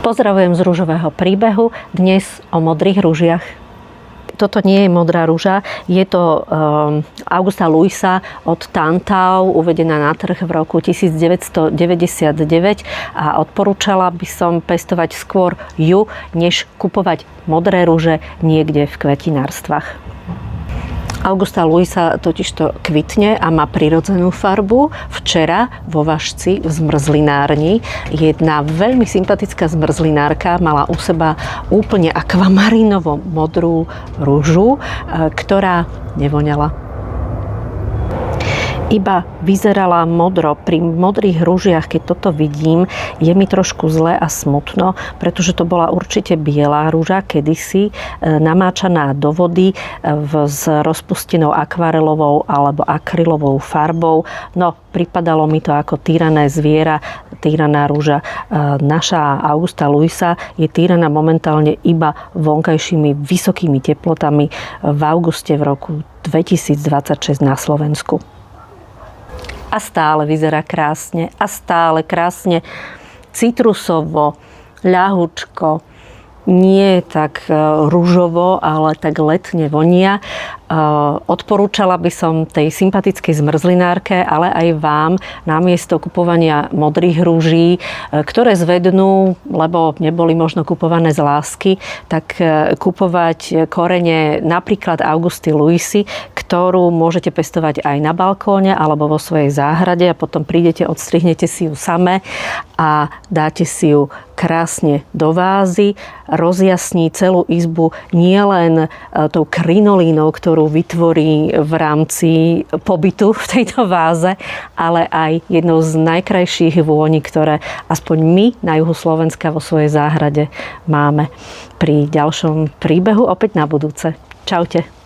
Pozdravujem z Rúžového príbehu, dnes o modrých rúžiach. Toto nie je modrá rúža, je to Augusta Louisa od Tantau, uvedená na trh v roku 1999 a odporúčala by som pestovať skôr ju, než kupovať modré rúže niekde v kvetinárstvách. Augusta Louisa totižto kvitne a má prirodzenú farbu. Včera vo Vašci v zmrzlinárni jedna veľmi sympatická zmrzlinárka mala u seba úplne akvamarínovo modrú rúžu, ktorá nevoňala. Iba vyzerala modro. Pri modrých rúžiach, keď toto vidím, je mi trošku zle a smutno, pretože to bola určite biela rúža, kedysi namáčaná do vody s rozpustenou akvarelovou alebo akrylovou farbou. No, pripadalo mi to ako týrané zviera, týraná rúža. Naša Augusta Louisa je týraná momentálne iba vonkajšími vysokými teplotami v auguste v roku 2026 na Slovensku. A stále vyzerá krásne a stále krásne citrusovo, ľahučko, nie tak ružovo, ale tak letne vonia. Odporúčala by som tej sympatickej zmrzlinárke, ale aj vám namiesto kupovania modrých rúží, ktoré zvednú, lebo neboli možno kupované z lásky, tak kupovať korene napríklad Augusty Louisy, ktorú môžete pestovať aj na balkóne alebo vo svojej záhrade a potom prídete, odstrihnete si ju same a dáte si ju krásne do vázy, rozjasní celú izbu nielen tou krinolínou, ktorú vytvorí v rámci pobytu v tejto váze, ale aj jednou z najkrajších vôní, ktoré aspoň my na juhu Slovenska vo svojej záhrade máme. Pri ďalšom príbehu opäť na budúce. Čaute.